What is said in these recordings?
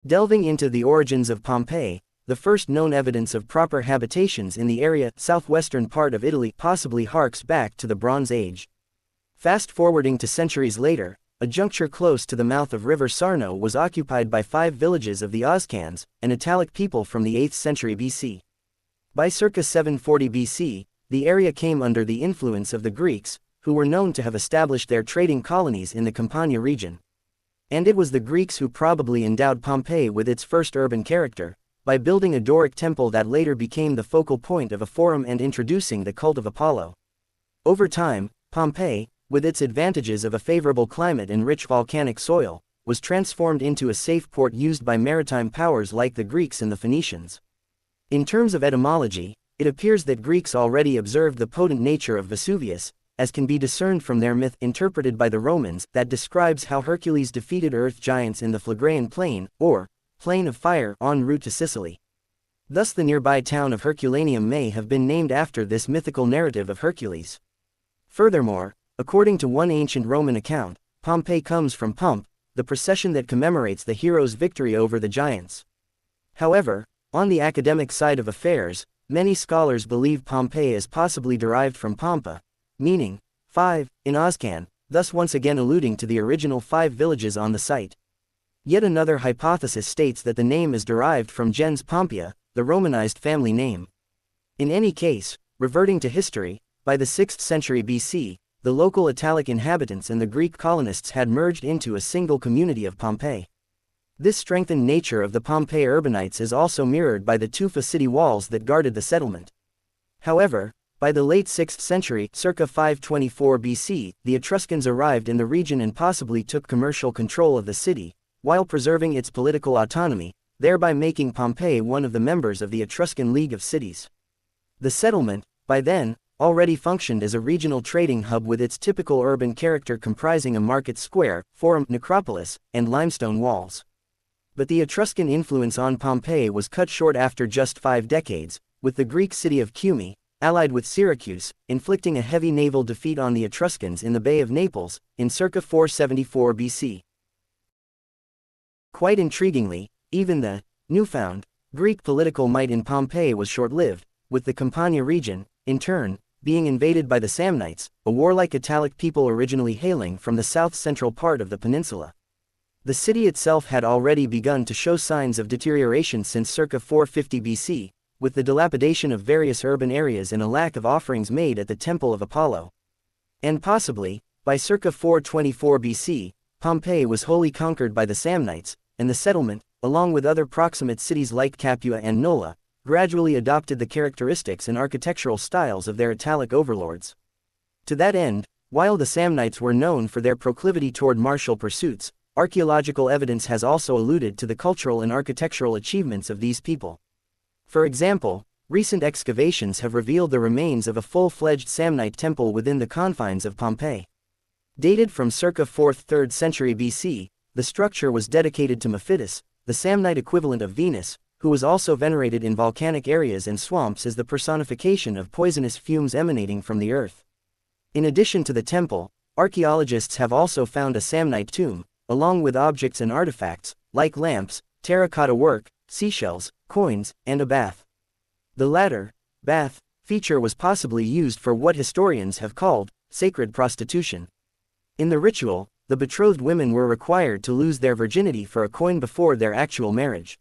Delving into the origins of Pompeii, the first known evidence of proper habitations in the area, southwestern part of Italy, possibly harks back to the Bronze Age. Fast-forwarding to centuries later, a juncture close to the mouth of River Sarno was occupied by 5 villages of the Oscans, an Italic people from the 8th century BC. By circa 740 BC, the area came under the influence of the Greeks, who were known to have established their trading colonies in the Campania region. And it was the Greeks who probably endowed Pompeii with its first urban character, by building a Doric temple that later became the focal point of a forum and introducing the cult of Apollo. Over time, Pompeii, with its advantages of a favorable climate and rich volcanic soil, was transformed into a safe port used by maritime powers like the Greeks and the Phoenicians. In terms of etymology, it appears that Greeks already observed the potent nature of Vesuvius, as can be discerned from their myth interpreted by the Romans that describes how Hercules defeated earth giants in the Phlegraean Plain, or Plain of Fire, en route to Sicily. Thus the nearby town of Herculaneum may have been named after this mythical narrative of Hercules. Furthermore, according to one ancient Roman account, Pompeii comes from Pomp, the procession that commemorates the hero's victory over the giants. However, on the academic side of affairs, many scholars believe Pompeii is possibly derived from Pompa, meaning 5, in Oscan, thus once again alluding to the original 5 villages on the site. Yet another hypothesis states that the name is derived from gens Pompeia, the Romanized family name. In any case, reverting to history, by the 6th century BC, the local Italic inhabitants and the Greek colonists had merged into a single community of Pompeii. This strengthened nature of the Pompeii urbanites is also mirrored by the tufa city walls that guarded the settlement. However, by the late 6th century, circa 524 BC, the Etruscans arrived in the region and possibly took commercial control of the city, while preserving its political autonomy, thereby making Pompeii one of the members of the Etruscan League of Cities. The settlement, by then, already functioned as a regional trading hub with its typical urban character comprising a market square, forum, necropolis, and limestone walls. But the Etruscan influence on Pompeii was cut short after just 5 decades, with the Greek city of Cumae, allied with Syracuse, inflicting a heavy naval defeat on the Etruscans in the Bay of Naples, in circa 474 BC. Quite intriguingly, even the newfound Greek political might in Pompeii was short-lived, with the Campania region, in turn, being invaded by the Samnites, a warlike Italic people originally hailing from the south-central part of the peninsula. The city itself had already begun to show signs of deterioration since circa 450 BC, with the dilapidation of various urban areas and a lack of offerings made at the Temple of Apollo. And possibly, by circa 424 BC, Pompeii was wholly conquered by the Samnites, and the settlement, along with other proximate cities like Capua and Nola, gradually adopted the characteristics and architectural styles of their Italic overlords. To that end, while the Samnites were known for their proclivity toward martial pursuits, archaeological evidence has also alluded to the cultural and architectural achievements of these people. For example, recent excavations have revealed the remains of a full-fledged Samnite temple within the confines of Pompeii. Dated from circa 4th–3rd century BC, the structure was dedicated to Mephitis, the Samnite equivalent of Venus, who was also venerated in volcanic areas and swamps as the personification of poisonous fumes emanating from the earth. In addition to the temple, archaeologists have also found a Samnite tomb, along with objects and artifacts, like lamps, terracotta work, seashells, coins, and a bath. The latter, bath, feature was possibly used for what historians have called sacred prostitution. In the ritual, the betrothed women were required to lose their virginity for a coin before their actual marriage.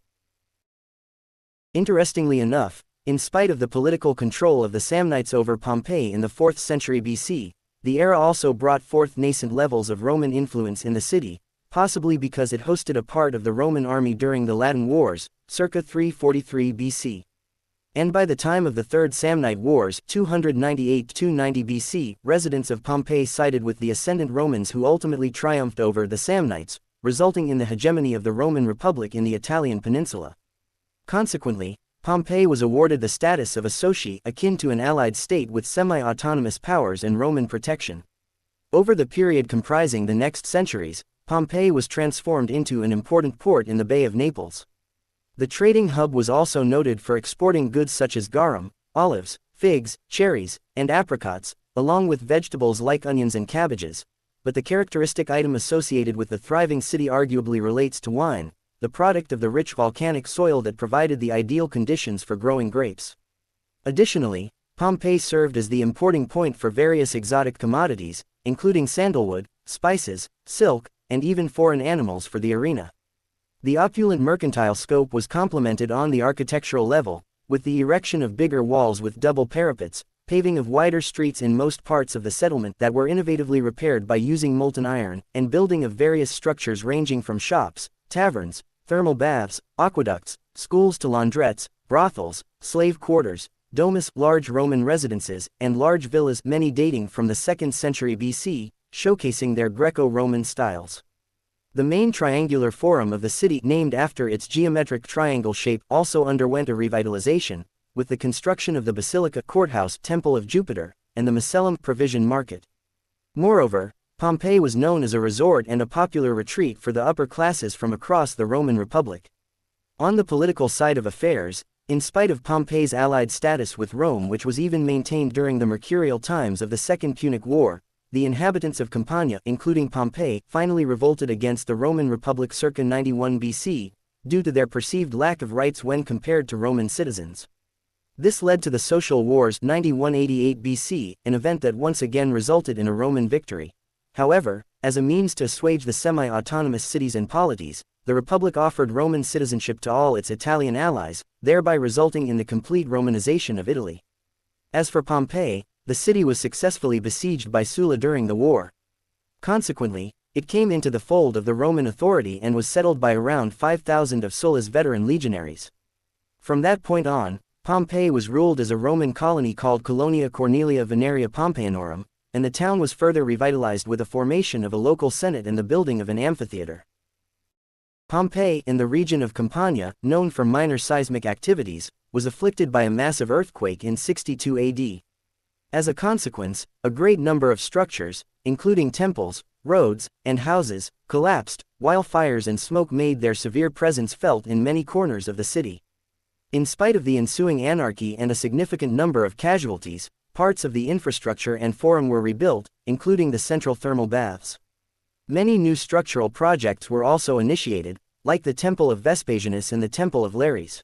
Interestingly enough, in spite of the political control of the Samnites over Pompeii in the 4th century BC, the era also brought forth nascent levels of Roman influence in the city, possibly because it hosted a part of the Roman army during the Latin Wars, circa 343 BC. And by the time of the Third Samnite Wars, 298–290 BC, residents of Pompeii sided with the ascendant Romans who ultimately triumphed over the Samnites, resulting in the hegemony of the Roman Republic in the Italian peninsula. Consequently, Pompeii was awarded the status of a soci, akin to an allied state with semi-autonomous powers and Roman protection. Over the period comprising the next centuries, Pompeii was transformed into an important port in the Bay of Naples. The trading hub was also noted for exporting goods such as garum, olives, figs, cherries, and apricots, along with vegetables like onions and cabbages, but the characteristic item associated with the thriving city arguably relates to wine, the product of the rich volcanic soil that provided the ideal conditions for growing grapes. Additionally, Pompeii served as the importing point for various exotic commodities, including sandalwood, spices, silk, and even foreign animals for the arena. The opulent mercantile scope was complemented on the architectural level, with the erection of bigger walls with double parapets, paving of wider streets in most parts of the settlement that were innovatively repaired by using molten iron, and building of various structures ranging from shops, taverns, thermal baths, aqueducts, schools to laundrettes, brothels, slave quarters, domus, large Roman residences, and large villas, many dating from the 2nd century BC, showcasing their Greco-Roman styles. The main triangular forum of the city, named after its geometric triangle shape, also underwent a revitalization, with the construction of the Basilica, Courthouse, Temple of Jupiter, and the Macellum Provision Market. Moreover, Pompeii was known as a resort and a popular retreat for the upper classes from across the Roman Republic. On the political side of affairs, in spite of Pompeii's allied status with Rome, which was even maintained during the mercurial times of the Second Punic War, the inhabitants of Campania, including Pompeii, finally revolted against the Roman Republic circa 91 BC, due to their perceived lack of rights when compared to Roman citizens. This led to the Social Wars 91-88 BC, an event that once again resulted in a Roman victory. However, as a means to assuage the semi-autonomous cities and polities, the Republic offered Roman citizenship to all its Italian allies, thereby resulting in the complete Romanization of Italy. As for Pompeii, the city was successfully besieged by Sulla during the war. Consequently, it came into the fold of the Roman authority and was settled by around 5,000 of Sulla's veteran legionaries. From that point on, Pompeii was ruled as a Roman colony called Colonia Cornelia Veneria Pompeianorum, and the town was further revitalized with the formation of a local senate and the building of an amphitheater. Pompeii, in the region of Campania, known for minor seismic activities, was afflicted by a massive earthquake in 62 AD. As a consequence, a great number of structures, including temples, roads, and houses, collapsed, while fires and smoke made their severe presence felt in many corners of the city. In spite of the ensuing anarchy and a significant number of casualties, parts of the infrastructure and forum were rebuilt, including the central thermal baths. Many new structural projects were also initiated, like the Temple of Vespasianus and the Temple of Lares.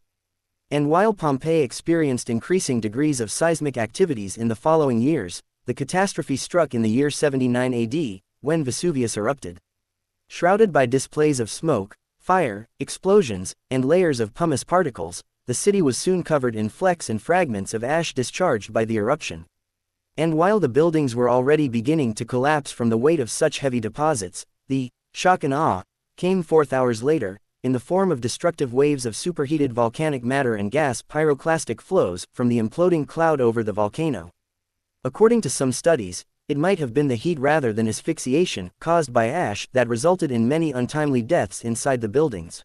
And while Pompeii experienced increasing degrees of seismic activities in the following years, the catastrophe struck in the year 79 AD, when Vesuvius erupted. Shrouded by displays of smoke, fire, explosions, and layers of pumice particles, the city was soon covered in flecks and fragments of ash discharged by the eruption. And while the buildings were already beginning to collapse from the weight of such heavy deposits, the shock and awe came 4 hours later, in the form of destructive waves of superheated volcanic matter and gas pyroclastic flows from the imploding cloud over the volcano. According to some studies, it might have been the heat rather than asphyxiation caused by ash that resulted in many untimely deaths inside the buildings.